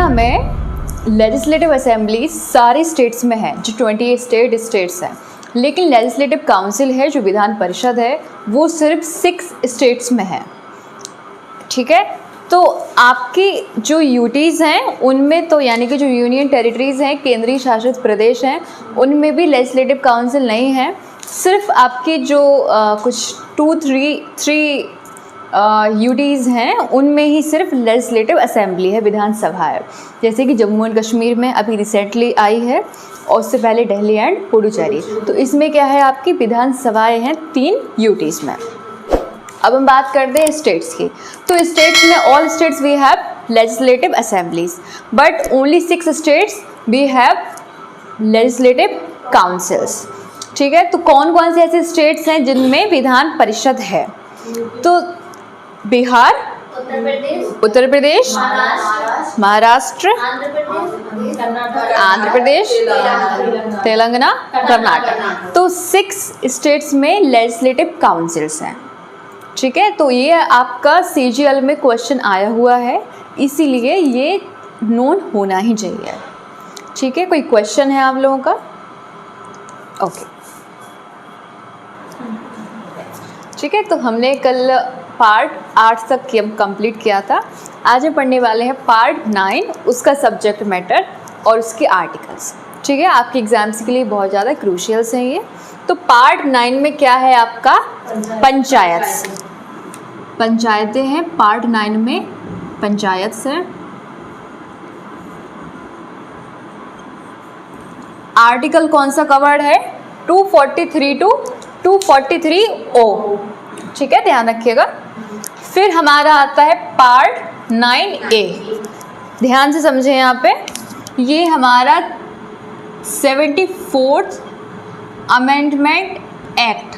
में legislative assembly सारे states में है, जो 28 स्टेट्स हैं, लेकिन लेजिस्लेटिव काउंसिल है जो विधान परिषद है वो सिर्फ 6 स्टेट्स में है। ठीक है, तो आपकी जो यूटीज़ हैं उनमें तो यानी कि जो यूनियन टेरिटरीज़ हैं, केंद्रीय शासित प्रदेश हैं, उनमें भी लेजिस्लेटिव काउंसिल नहीं है। सिर्फ आपके जो कुछ 2-3 यूटीज़ हैं उनमें ही सिर्फ लेजिस्लेटिव असेंबली है, विधानसभा है। जैसे कि जम्मू एंड कश्मीर में अभी रिसेंटली आई है और उससे पहले दिल्ली एंड पुडुचेरी। तो इसमें क्या है, आपकी विधानसभाएं हैं 3 यूटीज़ में। अब हम बात करते हैं स्टेट्स की। तो स्टेट्स में all states we have legislative assemblies, but only 6 states we have legislative councils. ठीक है, तो कौन कौन से ऐसे स्टेट्स हैं जिनमें विधान परिषद है? तो बिहार, उत्तर प्रदेश, महाराष्ट्र, आंध्र प्रदेश, तेलंगाना, कर्नाटक। तो 6 स्टेट्स में लेजिस्लेटिव काउंसिल्स हैं। ठीक है, तो ये आपका CGL में क्वेश्चन आया हुआ है, इसीलिए ये नोन होना ही चाहिए। ठीक है, कोई क्वेश्चन है आप लोगों का? ओके, ठीक है, तो हमने कल पार्ट 8 तक कंप्लीट किया था। आज हम पढ़ने वाले हैं पार्ट 9, उसका सब्जेक्ट मैटर और उसके आर्टिकल्स। ठीक है, आपके एग्जाम्स के लिए बहुत ज़्यादा क्रूशियल्स हैं ये। तो पार्ट 9 में क्या है आपका? पंचायतें हैं। पार्ट 9 में पंचायत हैं। आर्टिकल कौन सा कवर्ड है? 243 to 243O। ठीक है, ध्यान रखिएगा। फिर हमारा आता है पार्ट 9A। ध्यान से समझें यहाँ पे, ये हमारा 74th अमेंडमेंट एक्ट,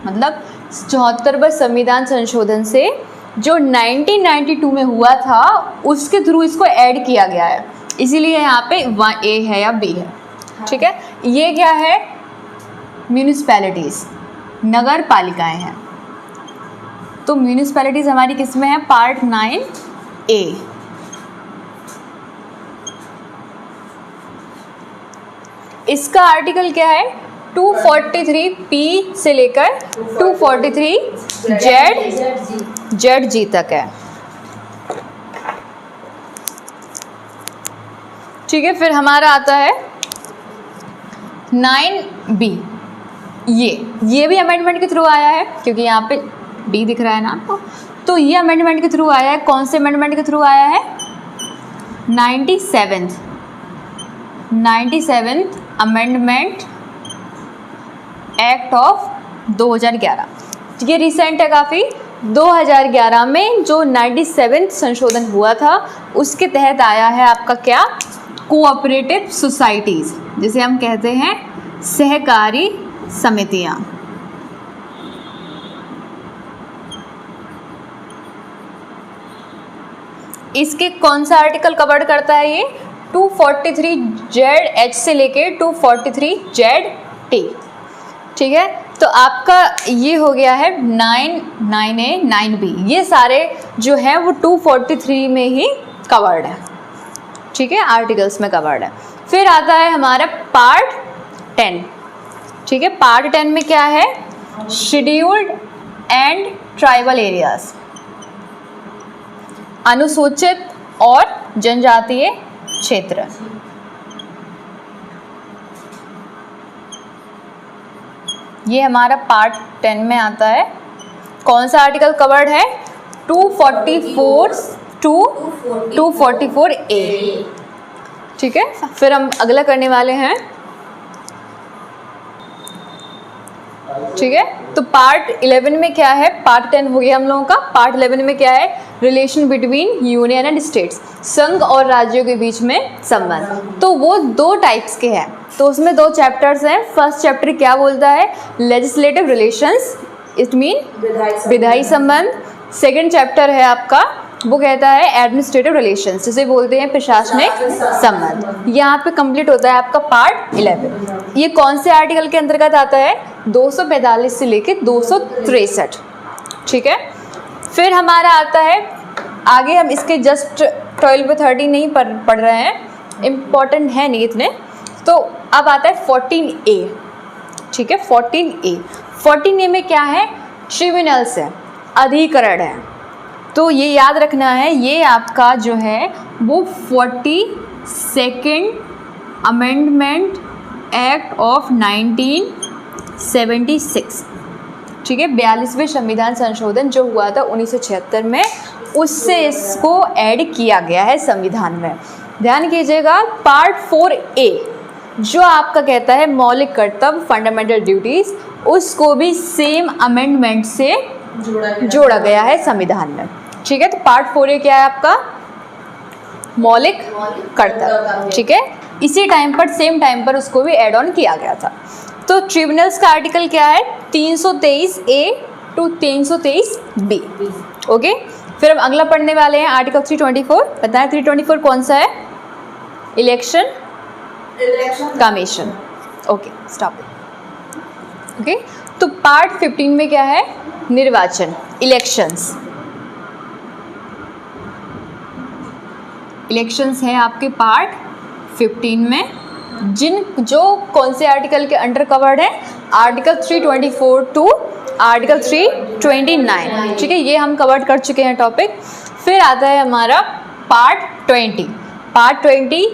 मतलब 74वें संविधान संशोधन से जो 1992 में हुआ था उसके थ्रू इसको ऐड किया गया है, इसीलिए यहाँ पे A है या B है। ठीक है, ये क्या है? म्यूनिसिपैलिटीज़, नगर पालिकाएँ हैं। तो म्यूनिसिपैलिटीज़ हमारी किस में है? Part 9A। इसका आर्टिकल क्या है? 243P से लेकर 243ZG तक है। ठीक है, फिर हमारा आता है 9B। ये भी अमेंडमेंट के थ्रू आया है, क्योंकि यहाँ पे B दिख रहा है ना आपको। तो ये अमेंडमेंट के थ्रू आया है। कौन से अमेंडमेंट के थ्रू आया है? 97th amendment act of 2011। ये रिसेंट है काफ़ी। 2011 में जो 97th संशोधन हुआ था उसके तहत आया है आपका क्या? कोऑपरेटिव सोसाइटीज़, जिसे हम कहते हैं सहकारी समितियाँ। इसके कौन सा आर्टिकल कवर करता है? ये 243ZH से लेके 243ZT। ठीक है, तो आपका ये हो गया है 9A 9B। ये सारे जो हैं वो 243 में ही कवर्ड है। ठीक है, आर्टिकल्स में कवर्ड है। फिर आता है हमारा पार्ट 10। ठीक है, पार्ट 10 में क्या है? शेड्यूल्ड एंड ट्राइबल एरियाज, अनुसूचित और जनजातीय क्षेत्र। ये हमारा पार्ट 10 में आता है। कौन सा आर्टिकल कवर्ड है? 244 to 244A। ठीक है, फिर हम अगला करने वाले हैं। ठीक है, तो पार्ट 11 में क्या है? पार्ट 10 हो गया हम लोगों का। पार्ट 11 में क्या है? Relation between union and states, संघ और राज्यों के बीच में संबंध। तो वो 2 टाइप्स के हैं, तो उसमें 2 चैप्टर्स हैं। फर्स्ट चैप्टर क्या बोलता है? लेजिस्लेटिव रिलेशंस, इट मीन विधायी संबंध। सेकेंड चैप्टर है आपका, वो कहता है एडमिनिस्ट्रेटिव रिलेशंस, जिसे बोलते हैं प्रशासनिक संबंध। यहाँ पे कंप्लीट होता है आपका पार्ट 11। ये कौन से आर्टिकल के अंतर्गत आता है? 245 से लेके 263। ठीक है, फिर हमारा आता है आगे, हम इसके जस्ट 12 पे 13 नहीं पढ़ रहे हैं, इम्पॉर्टेंट है नहीं इतने। तो अब आता है 14A, ठीक है। 14A में क्या है? ट्रिब्यूनल्स है, अधिकरण है। तो ये याद रखना है, ये आपका जो है वो 42nd अमेंडमेंट एक्ट ऑफ 1976, ठीक है। 42वें संविधान संशोधन जो हुआ था 1976 में, उससे इसको ऐड किया गया है संविधान में। ध्यान कीजिएगा, पार्ट 4A जो आपका कहता है मौलिक कर्तव्य, फंडामेंटल ड्यूटीज़, उसको भी सेम अमेंडमेंट से जोड़ा गया है संविधान में, ठीक है। तो पार्ट 4A क्या है आपका? मौलिक कर्तव्य, ठीक है। इसी टाइम पर, सेम टाइम पर उसको भी ऐड ऑन किया गया था। तो ट्रिब्यूनल्स का आर्टिकल क्या है? 323A to 323B, okay. फिर हम अगला पढ़ने वाले हैं आर्टिकल 324। बताएं 324 कौन सा है? Election commission, okay, stop it, okay. तो पार्ट 15 में क्या है? निर्वाचन, इलेक्शंस। इलेक्शंस है आपके पार्ट 15 में, जो कौन से आर्टिकल के अंडर कवर्ड है? आर्टिकल 324 टू आर्टिकल 329, ठीक है। ये हम कवर कर चुके हैं टॉपिक। फिर आता है हमारा पार्ट 20। पार्ट 20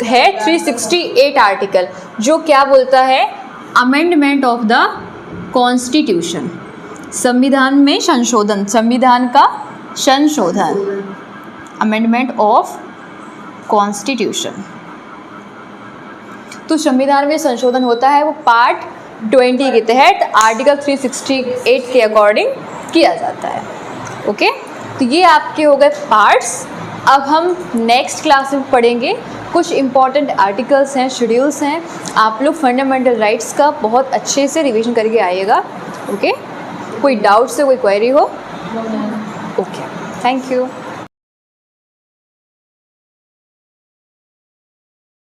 है 368 आर्टिकल, जो क्या बोलता है? अमेंडमेंट ऑफ द कॉन्स्टिट्यूशन, संविधान में संशोधन, संविधान का संशोधन, अमेंडमेंट ऑफ कॉन्स्टिट्यूशन। तो संविधान में संशोधन होता है वो पार्ट 20 के तहत आर्टिकल 368 के अकॉर्डिंग किया जाता है, ओके। तो ये आपके हो गए पार्ट्स। अब हम नेक्स्ट क्लास में पढ़ेंगे कुछ इम्पॉर्टेंट आर्टिकल्स हैं, शेड्यूल्स हैं। आप लोग फंडामेंटल राइट्स का बहुत अच्छे से रिवीजन करके आइएगा, ओके। कोई डाउट से कोई क्वेरी हो? Okay, thank you.